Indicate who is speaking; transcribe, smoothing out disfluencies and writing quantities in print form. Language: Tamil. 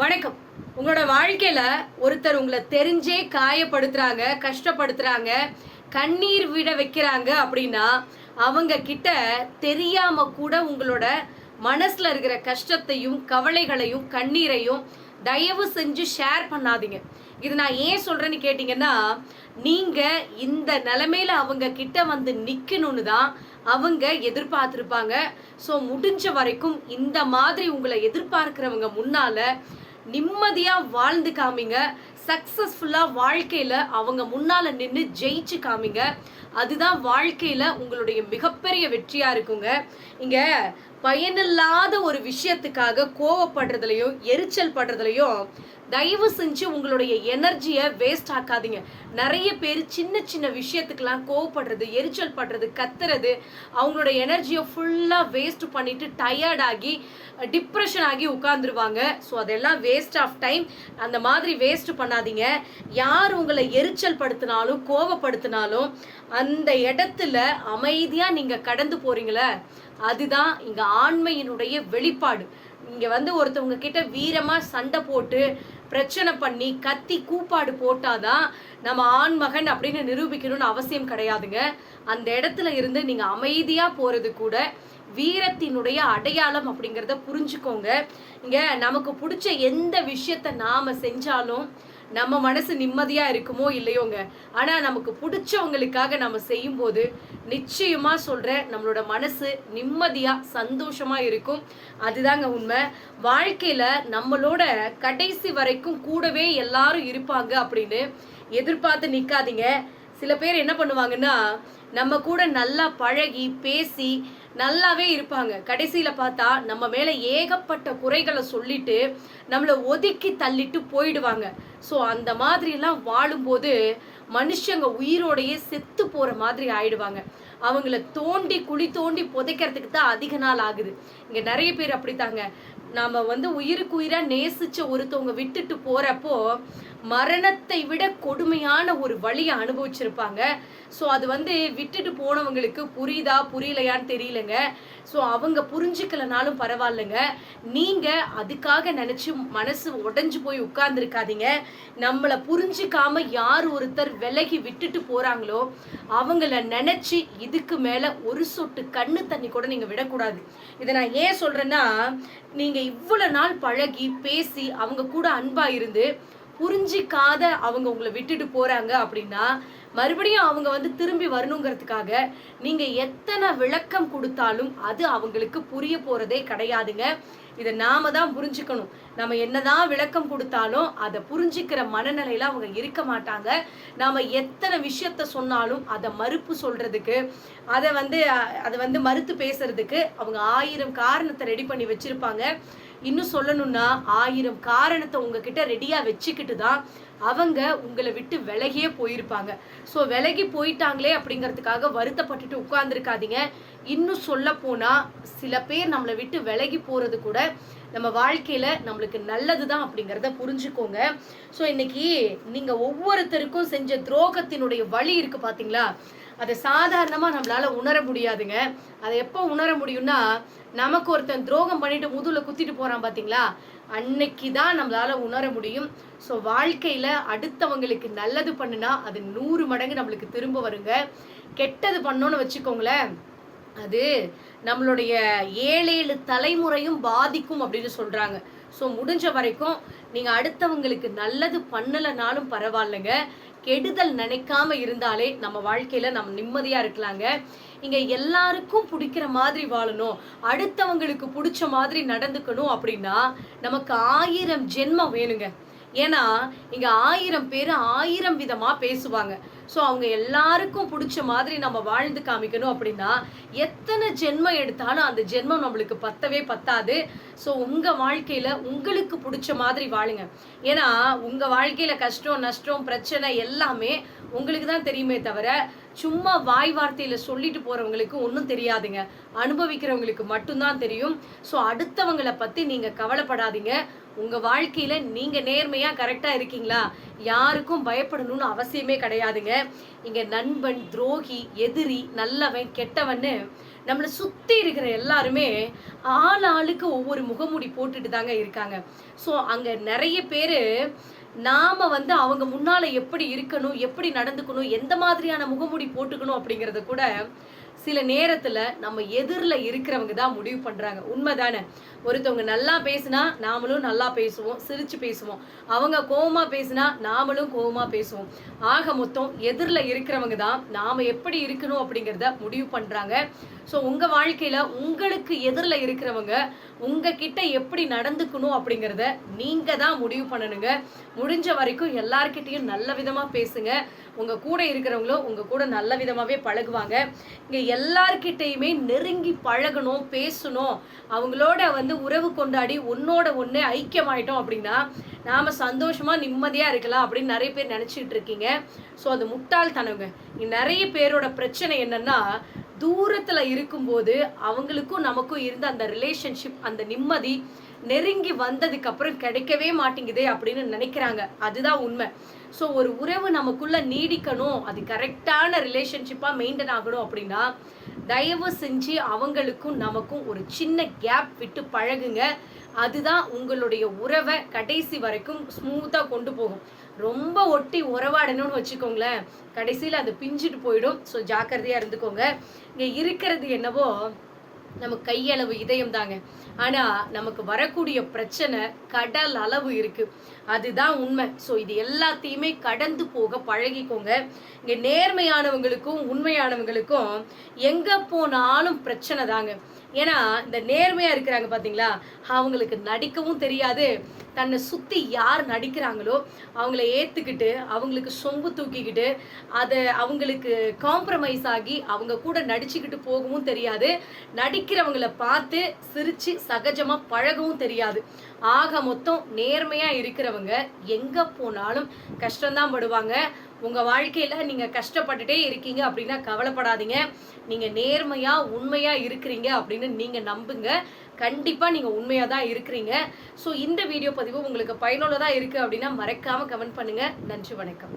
Speaker 1: வணக்கம். உங்களோட வாழ்க்கையில ஒருத்தர் உங்களை தெரிஞ்சே காயப்படுத்துறாங்க, கஷ்டப்படுத்துறாங்க, கண்ணீர் விட வைக்கிறாங்க அப்படின்னா அவங்க கிட்ட தெரியாம கூட உங்களோட மனசுல இருக்கிற கஷ்டத்தையும் கவலைகளையும் கண்ணீரையும் தயவு செஞ்சு ஷேர் பண்ணாதீங்க. இது நான் ஏன் சொல்றேன்னு கேட்டீங்கன்னா, நீங்க இந்த நிலைமையில அவங்க கிட்ட வந்து நிக்கணும்னு தான் அவங்க எதிர்பார்த்திருப்பாங்க. ஸோ முடிஞ்ச வரைக்கும் இந்த மாதிரி உங்களை எதிர்பார்க்கிறவங்க முன்னால நிம்மதியா வாழ்ந்து காமிங்க. சக்சஸ்ஃபுல்லா வாழ்க்கையில அவங்க முன்னால நின்று ஜெயிச்சு காமிங்க. அதுதான் வாழ்க்கையில உங்களுடைய மிகப்பெரிய வெற்றியா இருக்குங்க. இங்க பயனில்லாத ஒரு விஷயத்துக்காக கோவப்படுறதுலையும் எரிச்சல் படுறதுலையும் தயவு செஞ்சு உங்களுடைய எனர்ஜியை வேஸ்ட் ஆக்காதீங்க. நிறைய பேர் சின்ன சின்ன விஷயத்துக்கெல்லாம் கோவப்படுறது, எரிச்சல் படுறது, கத்துறது, அவங்களோட எனர்ஜியை ஃபுல்லாக வேஸ்ட் பண்ணிட்டு டயர்டாகி டிப்ரெஷன் ஆகி உட்காந்துருவாங்க. ஸோ அதெல்லாம் வேஸ்ட் ஆஃப் டைம். அந்த மாதிரி வேஸ்ட் பண்ணாதீங்க. யார் உங்களை எரிச்சல் படுத்தினாலும் கோவப்படுத்தினாலும் அந்த இடத்துல அமைதியாக நீங்கள் கடந்து போறீங்களே, அதுதான் இங்கே ஆண்மையினுடைய வெளிப்பாடு. இங்கே வந்து ஒருத்தவங்க கிட்ட வீரமாக சண்டை போட்டு பிரச்சனை பண்ணி கத்தி கூப்பாடு போட்டாதான் நம்ம ஆண்மகன் அப்படின்னு நிரூபிக்கணும்னு அவசியம் கிடையாதுங்க. அந்த இடத்துல இருந்து நீங்கள் அமைதியாக போகிறது கூட வீரத்தினுடைய அடையாளம் அப்படிங்கிறத புரிஞ்சுக்கோங்க. இங்கே நமக்கு பிடிச்ச எந்த விஷயத்த நாம் செஞ்சாலும் நம்ம மனசு நிம்மதியா இருக்குமோ இல்லையோங்க, ஆனா நமக்கு பிடிச்சவங்களுக்காக நம்ம செய்யும்போது நிச்சயமா சொல்றேன், நம்மளோட மனசு நிம்மதியா சந்தோஷமா இருக்கும். அதுதாங்க உண்மை. வாழ்க்கையில நம்மளோட கடைசி வரைக்கும் கூடவே எல்லாரும் இருப்பாங்க அப்படின்னு எதிர்பார்த்து நிக்காதீங்க. சில பேர் என்ன பண்ணுவாங்கன்னா, நம்ம கூட நல்லா பழகி பேசி நல்லாவே இருப்பாங்க. கடைசியில பார்த்தா நம்ம மேல ஏகப்பட்ட குறைகளை சொல்லிட்டு நம்மளை ஒதுக்கி தள்ளிட்டு போயிடுவாங்க. ஸோ அந்த மாதிரி எல்லாம் வாழும்போது மனுஷங்க உயிரோடையே செத்து போற மாதிரி ஆயிடுவாங்க. அவங்கள தோண்டி குழி தோண்டி புதைக்கிறதுக்கு தான் அதிக நாள் ஆகுது. இங்க நிறைய பேர் அப்படித்தாங்க. நாம வந்து உயிருக்கு உயிரா நேசிச்ச ஒருத்தவங்க விட்டுட்டு போறப்போ மரணத்தை விட கொடுமையான ஒரு வழியை அனுபவிச்சிருப்பாங்க. ஸோ அது வந்து விட்டுட்டு போனவங்களுக்கு புரியுதா புரியலையான்னு தெரியலங்க. ஸோ அவங்க புரிஞ்சுக்கலனாலும் பரவாயில்லைங்க. நீங்கள் அதுக்காக நினச்சி மனசு உடஞ்சி போய் உட்கார்ந்துருக்காதீங்க. நம்மளை புரிஞ்சிக்காம யார் ஒருத்தர் விலகி விட்டுட்டு போகிறாங்களோ அவங்கள நினச்சி இதுக்கு மேலே ஒரு சொட்டு கண்ணு தண்ணி கூட நீங்கள் விடக்கூடாது. இதை நான் ஏன் சொல்கிறேன்னா, நீங்கள் இவ்வளோ நாள் பழகி பேசி அவங்க கூட அன்பாக இருந்து புரிஞ்சிக்காத அவங்க உங்களை விட்டுட்டு போறாங்க அப்படின்னா மறுபடியும் அவங்க வந்து திரும்பி வரணுங்கிறதுக்காக நீங்க எத்தனை விளக்கம் கொடுத்தாலும் அது அவங்களுக்கு புரிய போறதே கிடையாதுங்க. இதை நாம தான் புரிஞ்சுக்கணும். நம்ம என்னதான் விளக்கம் கொடுத்தாலும் அதை புரிஞ்சுக்கிற மனநிலையில அவங்க இருக்க மாட்டாங்க. நாம எத்தனை விஷயத்த சொன்னாலும் அதை மறுப்பு சொல்றதுக்கு, அதை வந்து மறுத்து பேசுறதுக்கு அவங்க 1000 காரணத்தை ரெடி பண்ணி வச்சிருப்பாங்க. இன்னும் சொல்லணும்னா 1000 காரணத்தை உங்ககிட்ட ரெடியா வச்சுக்கிட்டு தான் அவங்க உங்களை விட்டு விலகியே போயிருப்பாங்க. ஸோ விலகி போயிட்டாங்களே அப்படிங்கிறதுக்காக வருத்தப்பட்டுட்டு உட்கார்ந்துருக்காதீங்க. இன்னும் சொல்ல போனா சில பேர் நம்மளை விட்டு விலகி போறது கூட நம்ம வாழ்க்கையில நம்மளுக்கு நல்லதுதான் அப்படிங்கிறத புரிஞ்சுக்கோங்க. ஸோ இன்னைக்கு நீங்க ஒவ்வொருத்தருக்கும் செஞ்ச துரோகத்தினுடைய வழி இருக்கு பாத்தீங்களா, அதை சாதாரணமாக நம்மளால உணர முடியாதுங்க. அதை எப்போ உணர முடியும்னா, நமக்கு ஒருத்தன் துரோகம் பண்ணிட்டு முதுகுல குத்திட்டு போறான் பார்த்தீங்களா, அன்னைக்கு தான் நம்மளால உணர முடியும். ஸோ வாழ்க்கையில் அடுத்தவங்களுக்கு நல்லது பண்ணுனா அது 100 மடங்கு நம்மளுக்கு திரும்ப வருங்க. கெட்டது பண்ணோன்னு வச்சுக்கோங்களேன், அது நம்மளுடைய 7 தலைமுறையும் பாதிக்கும் அப்படின்னு சொல்றாங்க. ஸோ முடிஞ்ச வரைக்கும் நீங்கள் அடுத்தவங்களுக்கு நல்லது பண்ணலைனாலும் பரவாயில்லைங்க, கெடுதல் நினைக்காம இருந்தாலே நம்ம வாழ்க்கையில நம்ம நிம்மதியா இருக்கலாங்க. இங்க எல்லாருக்கும் பிடிக்கிற மாதிரி வாழணும், அடுத்தவங்களுக்கு பிடிச்ச மாதிரி நடந்துக்கணும் அப்படின்னா நமக்கு 1000 ஜென்மம் வேணுங்க. ஏன்னா இங்க 1000 பேர் 1000 விதமா பேசுவாங்க. ஸோ அவங்க எல்லாருக்கும் பிடிச்ச மாதிரி நம்ம வாழ்ந்து காமிக்கணும் அப்படின்னா எத்தனை ஜென்மம் எடுத்தாலும் அந்த ஜென்மம் நம்மளுக்கு பத்தவே பத்தாது. ஸோ உங்க வாழ்க்கையில உங்களுக்கு பிடிச்ச மாதிரி வாழுங்க. ஏன்னா உங்க வாழ்க்கையில கஷ்டம் நஷ்டம் பிரச்சனை எல்லாமே உங்களுக்கு தான் தெரியுமே தவிர சும்மா வாய் வார்த்தையில சொல்லிட்டு போறவங்களுக்கு ஒன்றும் தெரியாதுங்க. அனுபவிக்கிறவங்களுக்கு மட்டும்தான் தெரியும். ஸோ அடுத்தவங்களை பத்தி நீங்க கவலைப்படாதீங்க. உங்க வாழ்க்கையில நீங்க நேர்மையா கரெக்டா இருக்கீங்களா, யாருக்கும் பயப்படணும்னு அவசியமே கிடையாதுங்க. இங்க நண்பன், துரோகி, எதிரி, நல்லவன், கெட்டவன்னு நம்மளை சுற்றி இருக்கிற எல்லாருமே ஆளுக்கு ஒவ்வொரு முகமூடி போட்டுட்டு தாங்க இருக்காங்க. ஸோ அங்கே நிறைய பேர் நாம் அவங்க முன்னால் எப்படி இருக்கணும், எப்படி நடந்துக்கணும், எந்த மாதிரியான முகமூடி போட்டுக்கணும் அப்படிங்கிறத கூட சில நேரத்தில் நம்ம எதிரில் இருக்கிறவங்க தான் முடிவு பண்ணுறாங்க. உண்மைதானே? ஒருத்தவங்க நல்லா பேசுனா நாமளும் நல்லா பேசுவோம், சிரித்து பேசுவோம். அவங்க கோவமாக பேசுனா நாமளும் கோவமாக பேசுவோம். ஆக மொத்தம் எதிரில் இருக்கிறவங்க தான் நாம் எப்படி இருக்கணும் அப்படிங்கிறத முடிவு பண்ணுறாங்க. ஸோ உங்கள் வாழ்க்கையில் உங்களுக்கு எதிரில் இருக்கிறவங்க உங்ககிட்ட எப்படி நடந்துக்கணும் அப்படிங்கிறத நீங்கள் தான் முடிவு பண்ணணுங்க. முடிஞ்ச வரைக்கும் எல்லார்கிட்டையும் நல்ல விதமாக பேசுங்க. உங்கள் கூட இருக்கிறவங்களும் உங்கள் கூட நல்ல விதமாகவே பழகுவாங்க. இங்கே எல்லார்கிட்டையுமே நெருங்கி பழகணும், பேசணும், அவங்களோட உறவு கொண்டாடி ஒன்னோட ஒன்று ஐக்கியமாயிட்டோம் அப்படின்னா நாம் சந்தோஷமாக நிம்மதியாக இருக்கலாம் அப்படின்னு நிறைய பேர் நினச்சிட்டு இருக்கீங்க. ஸோ அது முட்டாள்தனங்க. நிறைய பேரோட பிரச்சனை என்னன்னா, தூரத்தில் இருக்கும்போது அவங்களுக்கும் நமக்கும் இருந்த அந்த ரிலேஷன்ஷிப், அந்த நிம்மதி நெருங்கி வந்ததுக்கு அப்புறம் கிடைக்கவே மாட்டேங்குதே அப்படின்னு நினைக்கிறாங்க. அதுதான் உண்மை. ஸோ ஒரு உறவு நமக்குள்ள நீடிக்கணும், அது கரெக்டான ரிலேஷன்ஷிப்பாக மெயின்டைன் ஆகணும் அப்படின்னா தயவு செஞ்சு அவங்களுக்கும் நமக்கும் ஒரு சின்ன கேப் விட்டு பழகுங்க. அதுதான் உங்களுடைய உறவை கடைசி வரைக்கும் ஸ்மூத்தாக கொண்டு போகும். ரொம்ப ஒட்டி உறவாடணும்னு வச்சுக்கோங்களேன், கடைசியில் அது பிஞ்சிட்டு போயிடும். ஸோ ஜாக்கிரதையாக இருந்துக்கோங்க. இங்கே இருக்கிறது என்னவோ நம்ம கையளவு இதயம் தாங்க. ஆனால் நமக்கு வரக்கூடிய பிரச்சனை கடல் அளவு இருக்குது. அதுதான் உண்மை. ஸோ இது எல்லாத்தையுமே கடந்து போக பழகிக்கோங்க. இங்கே நேர்மையானவங்களுக்கும் உண்மையானவங்களுக்கும் எங்கே போனாலும் பிரச்சனை தாங்க. ஏன்னா இந்த நேர்மையாக இருக்கிறாங்க பார்த்தீங்களா, அவங்களுக்கு நடிக்கவும் தெரியாது. தன்னை சுற்றி யார் நடிக்கிறாங்களோ அவங்கள ஏற்றுக்கிட்டு அவங்களுக்கு சொம்பு தூக்கிக்கிட்டு அதை அவங்களுக்கு காம்ப்ரமைஸ் ஆகி அவங்க கூட நடிச்சுக்கிட்டு போகவும் தெரியாது. நடிக்கிறவங்களை பார்த்து சிரித்து சகஜமாக பழகவும் தெரியாது. ஆக மொத்தம் நேர்மையாக இருக்கிறவங்க எங்கே போனாலும் கஷ்டம்தான் படுவாங்க. உங்கள் வாழ்க்கையில் நீங்கள் கஷ்டப்பட்டுட்டே இருக்கீங்க அப்படின்னா கவலைப்படாதீங்க. நீங்கள் நேர்மையாக உண்மையாக இருக்கிறீங்க அப்படின்னு நீங்கள் நம்புங்க. கண்டிப்பாக நீங்கள் உண்மையாக தான் இருக்கிறீங்க. ஸோ இந்த வீடியோ பதிவு உங்களுக்கு பயனுள்ளதாக இருக்குது அப்படின்னா மறக்காமல் கமெண்ட் பண்ணுங்கள். நன்றி, வணக்கம்.